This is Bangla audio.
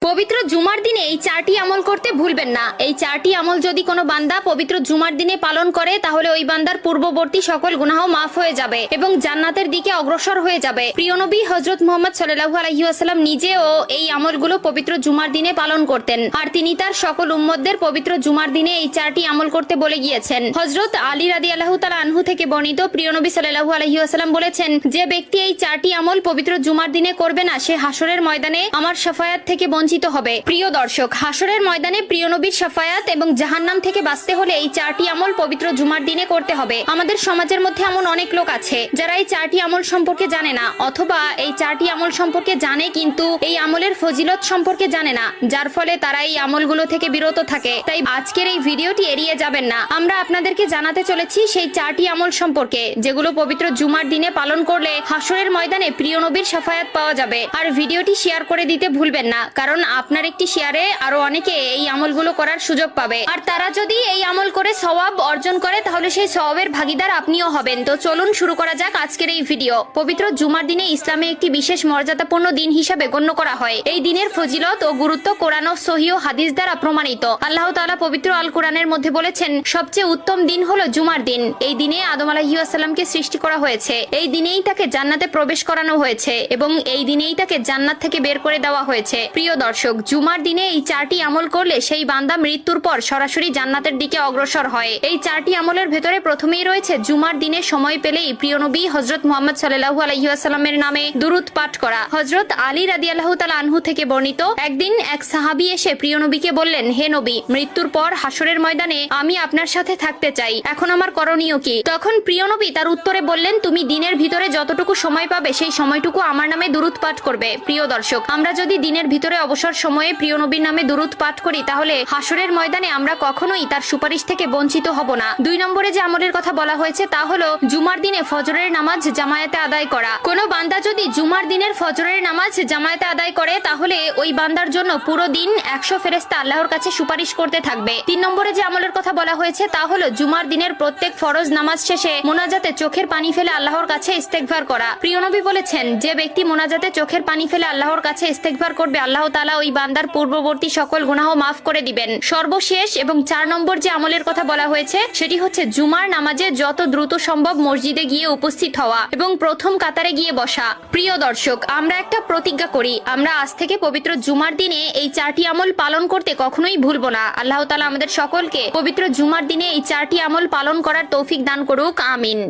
পবিত্র জুমার দিনে এই চারটি আমল করতে ভুলবেন না। এই চারটি আমল যদি কোনো বান্দা পবিত্র জুমার দিনে পালন করে তাহলে ওই বান্দার পূর্ববর্তী সকল গুনাহ মাফ হয়ে যাবে এবং জান্নাতের দিকে অগ্রসর হয়ে যাবে। প্রিয় নবী হযরত মুহাম্মদ সাল্লাল্লাহু আলাইহি ওয়াসাল্লাম নিজেও এই আমলগুলো পবিত্র জুমার দিনে পালন করতেন, আর তিনি তার সকল উম্মতদের পবিত্র জুমার দিনে এই চারটি আমল করতে বলে গিয়েছেন। হযরত আলী রাদিয়াল্লাহু তাআলা আনহু থেকে বর্ণিত, প্রিয় নবী সাল্লাল্লাহু আলাইহি ওয়াসাল্লাম বলেছেন, যে ব্যক্তি এই চারটি আমল পবিত্র জুমার দিনে করবে না সে হাসরের ময়দানে আমার শাফায়াত থেকে বঞ্চিত হবে। প্রিয় দর্শক, হাসরের ময়দানে প্রিয় নবীর শাফায়াত এবং জাহান্নাম থেকে বাঁচতে হলে এই চারটি আমল পবিত্র জুমার দিনে করতে হবে। আমাদের সমাজের মধ্যে এমন অনেক লোক আছে যারা এই চারটি আমল সম্পর্কে জানে না, অথবা এই চারটি আমল সম্পর্কে জানে কিন্তু এই আমলের ফজিলত সম্পর্কে জানে না, যার ফলে তারা এই আমলগুলো থেকে বিরত থাকে। তাই আজকের এই ভিডিওটি এড়িয়ে যাবেন না। আমরা আপনাদেরকে জানাতে চলেছি সেই চারটি আমল সম্পর্কে যেগুলো পবিত্র জুমার দিনে পালন করলে হাসরের ময়দানে প্রিয় নবীর শাফায়াত পাওয়া যাবে। আর ভিডিওটি শেয়ার করে দিতে ভুলবেন না, কারণ আপনার একটি শেয়ারে আরো অনেকে এই আমলগুলো করার সুযোগ পাবে, আর তারা যদি এই আমল করে সওয়াব অর্জন করে তাহলে সেই সওয়াবের ভাগীদার আপনিও হবেন। তো চলুন শুরু করা যাক আজকের এই ভিডিও। পবিত্র জুমার দিনে ইসলামে একটি বিশেষ মর্যাদাপূর্ণ দিন হিসাবে গণ্য করা হয়। এই দিনের ফজিলত ও গুরুত্ব কোরআন ও সহিহ হাদিস দ্বারা প্রমাণিত। আল্লাহ তাআলা পবিত্র আল কোরআনের মধ্যে বলেছেন, সবচেয়ে উত্তম দিন হলো জুমার দিন। এই দিনে আদম আলাইহিস সালামকে সৃষ্টি করা হয়েছে, এই দিনেই তাকে জান্নাতে প্রবেশ করানো হয়েছে এবং এই দিনেই তাকে জান্নাত থেকে বের করে দেওয়া হয়েছে। প্রিয় দর্শক, জুমার দিনে এই চারটি আমল করলে সেই বান্দা মৃত্যুর পর সরাসরি জান্নাতের দিকে অগ্রসর হয়। এই চারটি আমলের ভেতরে প্রথমেই রয়েছে জুমার দিনে সময় পেলেই প্রিয় নবী হযরত মুহাম্মদ সাল্লাল্লাহু আলাইহি ওয়াসাল্লামের নামে দুরূদ পাঠ করা। হযরত আলী রাদিয়াল্লাহু তাআলা আনহু থেকে বর্ণিত, একদিন এক সাহাবী এসে প্রিয় নবীকে বললেন, হে নবী, মৃত্যুর পর হাসরের ময়দানে আমি আপনার সাথে থাকতে চাই, এখন আমার করণীয় কি? তখন প্রিয় নবী তার উত্তরে বললেন, তুমি দিনের ভিতরে যতটুকু সময় পাবে সেই সময়টুকু আমার নামে দুরূদ পাঠ করবে। প্রিয় দর্শক, আমরা যদি দিনের ভিতরে অবসর সময়ে প্রিয় নবীর নামে দুরূদ পাঠ করি তাহলে হাসরের ময়দানে আমরা কখনোই তার সুপারিশ থেকে বঞ্চিত হব না। 2 নম্বরে যে আমলের কথা বলা হয়েছে তা হলো জুমার দিনে ফজরের নামাজ জামায়াতে আদায় করা। কোনো বান্দা যদি জুমার দিনের ফজরের নামাজ জামায়াতে আদায় করে তাহলে ওই বান্দার জন্য পুরো দিন 100 ফেরেশতা আল্লাহর কাছে সুপারিশ করতে থাকবে। 3 নম্বরে যে আমলের কথা বলা হয়েছে তা হলো জুমার দিনের প্রত্যেক ফরজ নামাজ শেষে মোনাজাতে চোখের পানি ফেলে আল্লাহর কাছে ইস্তেগফার করা। প্রিয় নবী বলেছেন, যে ব্যক্তি মোনাজাতে চোখের পানি ফেলে আল্লাহর কাছে ইস্তেগফার করবে আল্লাহ তাআলা ওই বান্দার পূর্ববর্তী সকল গুনাহ মাফ করে দিবেন। সর্বশেষ এবং 4 নম্বর যে আমলের কথা বলা হয়েছে সেটি হচ্ছে জুমার নামাজে যত দ্রুত সম্ভব মসজিদে গিয়ে উপস্থিত হওয়া এবং প্রথম কাতারে গিয়ে বসা। প্রিয় দর্শক, আমরা একটা প্রতিজ্ঞা করি, আমরা আজ থেকে পবিত্র জুমার দিনে এই চারটি আমল পালন করতে কখনোই ভুলবো না। আল্লাহ তাআলা আমাদের সকলকে পবিত্র জুমার দিনে এই চারটি আমল পালন করার তৌফিক দান করুক। আমিন।